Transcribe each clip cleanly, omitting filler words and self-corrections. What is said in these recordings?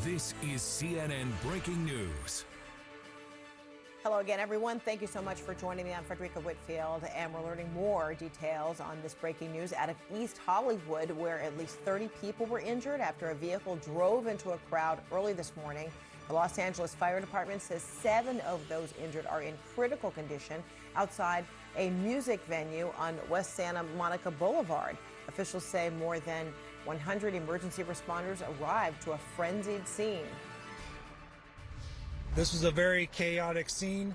This is CNN Breaking News. Hello again, everyone. Thank you so much for joining me. I'm Fredricka Whitfield, and we're learning more details on this breaking news out of East Hollywood, where at least 30 people were injured after a vehicle drove into a crowd early this morning. The Los Angeles Fire Department says 7 of those injured are in critical condition outside a music venue on West Santa Monica Boulevard. Officials say more than 100 emergency responders arrived to a frenzied scene. This was a very chaotic scene.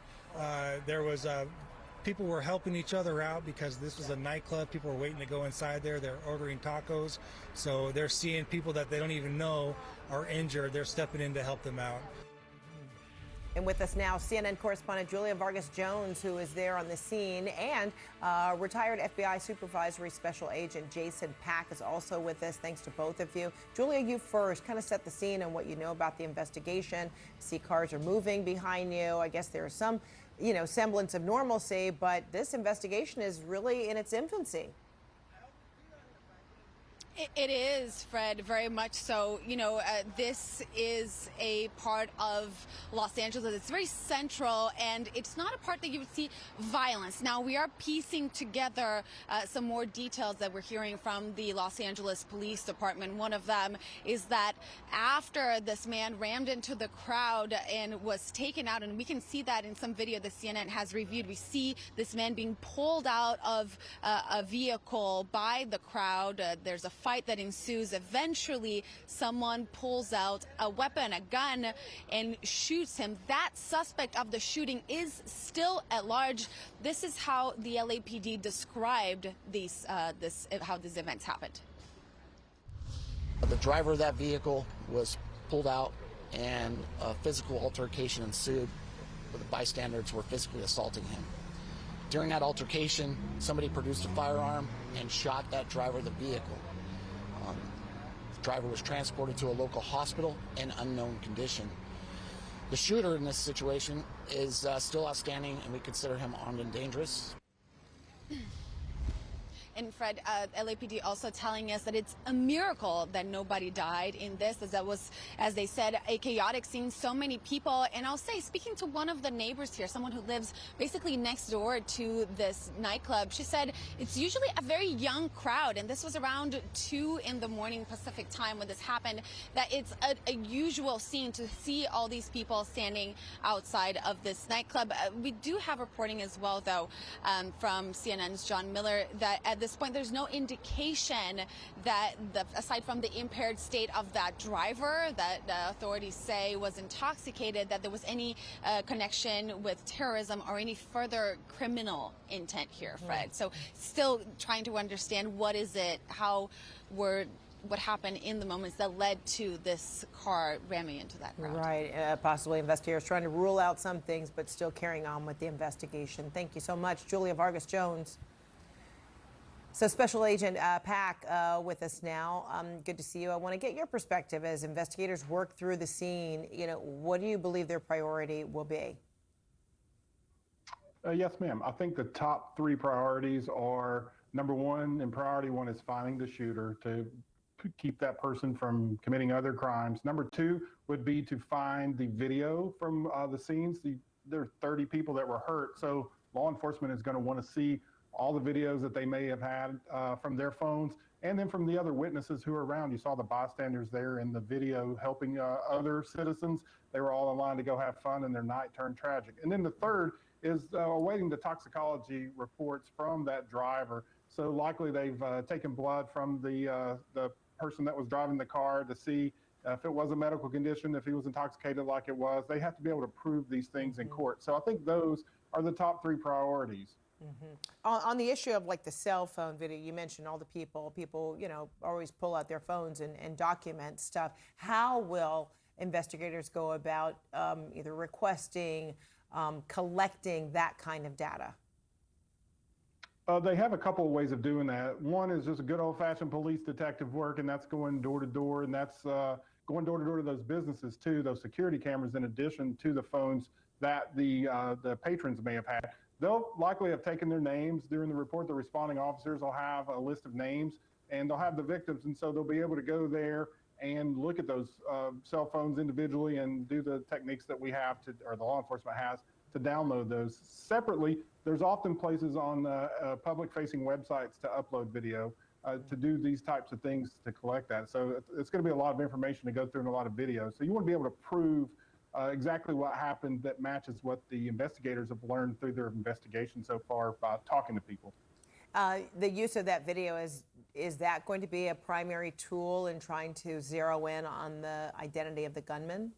People were helping each other out because this was a nightclub. People were waiting to go inside there. They're ordering tacos. So they're seeing people that they don't even know are injured. They're stepping in to help them out. And with us now, CNN correspondent Julia Vargas Jones, who is there on the scene, and retired FBI Supervisory Special Agent Jason Pack is also with us. Thanks to both of you. Julia, you first. Kind of set the scene and what you know about the investigation. See cars are moving behind you. I guess there is some, semblance of normalcy, but this investigation is really in its infancy. It is, Fred, very much so. This is a part of Los Angeles. It's very central, and it's not a part that you would see violence. Now, we are piecing together some more details that we're hearing from the Los Angeles Police Department. One of them is that after this man rammed into the crowd and was taken out, and we can see that in some video that CNN has reviewed, we see this man being pulled out of a vehicle by the crowd. There's a fight that ensues. Eventually, someone pulls out a weapon, a gun, and shoots him. That suspect of the shooting is still at large. This is how the LAPD described how these events happened. The driver of that vehicle was pulled out, and a physical altercation ensued, where the bystanders were physically assaulting him. During that altercation, somebody produced a firearm and shot that driver of the vehicle. The driver was transported to a local hospital in unknown condition. The shooter in this situation is still outstanding, and we consider him armed and dangerous. And Fred, LAPD also telling us that it's a miracle that nobody died in this, as that was, as they said, a chaotic scene, so many people. And I'll say, speaking to one of the neighbors here, someone who lives basically next door to this nightclub, she said it's usually a very young crowd, and this was around 2 in the morning Pacific time when this happened, that it's a usual scene to see all these people standing outside of this nightclub. We do have reporting as well, though, from CNN's John Miller, that at this point there's no indication that aside from the impaired state of that driver that the authorities say was intoxicated, that there was any connection with terrorism or any further criminal intent here, Fred. So still trying to understand what happened in the moments that led to this car ramming into that crowd. Right. Possibly investigators trying to rule out some things, but still carrying on with the investigation. Thank you so much, Julia Vargas Jones. So Special Agent Pack with us now. Good to see you. I want to get your perspective as investigators work through the scene. What do you believe their priority will be? Yes, ma'am. I think the top 3 priorities are, number 1, and priority 1 is finding the shooter to keep that person from committing other crimes. Number 2 would be to find the video from the scenes. There are 30 people that were hurt, so law enforcement is going to want to see all the videos that they may have had from their phones, and then from the other witnesses who are around. You saw the bystanders there in the video helping other citizens. They were all in line to go have fun, and their night turned tragic. And then the third is awaiting the toxicology reports from that driver. So likely they've taken blood from the person that was driving the car to see if it was a medical condition, if he was intoxicated like it was. They have to be able to prove these things in court. So I think those are the top 3 priorities. On the issue of like the cell phone video, you mentioned all the people always pull out their phones and document stuff. How will investigators go about either requesting, collecting that kind of data? They have a couple of ways of doing that. One is just a good old-fashioned police detective work, and that's going door to door, and that's going door to door to those businesses too, those security cameras, in addition to the phones that the patrons may have had. They'll likely have taken their names during the report. The responding officers will have a list of names, and they'll have the victims, and so they'll be able to go there and look at those cell phones individually and do the techniques that we have to, or the law enforcement has, to download those. Separately, there's often places on public-facing websites to upload video to do these types of things to collect that. So it's going to be a lot of information to go through and a lot of videos. So you want to be able to prove exactly what happened that matches what the investigators have learned through their investigation so far by talking to people. The use of that video, is that going to be a primary tool in trying to zero in on the identity of the gunman?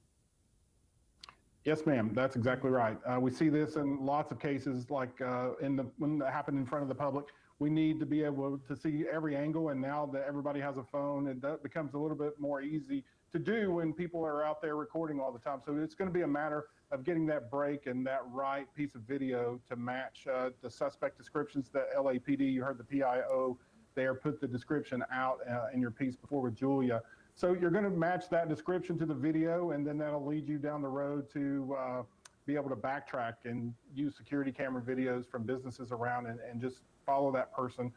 Yes, ma'am. That's exactly right. We see this in lots of cases, like when that happened in front of the public. We need to be able to see every angle, and now that everybody has a phone, it becomes a little bit more easy to do when people are out there recording all the time. So it's going to be a matter of getting that break and that right piece of video to match the suspect descriptions that LAPD, you heard the PIO there put the description out in your piece before with Julia. So you're going to match that description to the video, and then that'll lead you down the road to be able to backtrack and use security camera videos from businesses around and just follow that person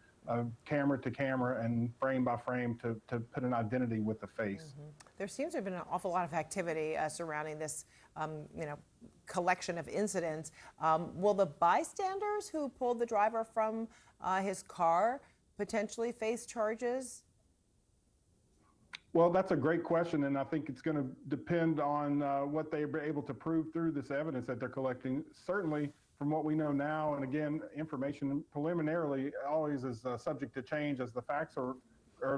camera to camera and frame by frame to put an identity with the face. There seems to have been an awful lot of activity surrounding this, collection of incidents. Will the bystanders who pulled the driver from his car potentially face charges? Well, that's a great question, and I think it's going to depend on what they were able to prove through this evidence that they're collecting. Certainly, from what we know now, and again, information preliminarily always is subject to change as the facts are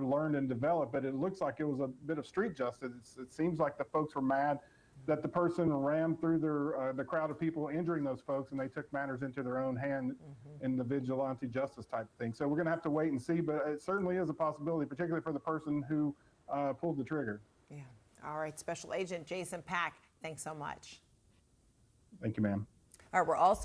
learned and developed, but it looks like it was a bit of street justice. It seems like the folks were mad that the person rammed through the crowd of people, injuring those folks, and they took matters into their own hand in the vigilante justice type thing. So we're going to have to wait and see, but it certainly is a possibility, particularly for the person who pulled the trigger. Yeah. All right. Special Agent Jason Pack, thanks so much. Thank you, ma'am. All right. We're also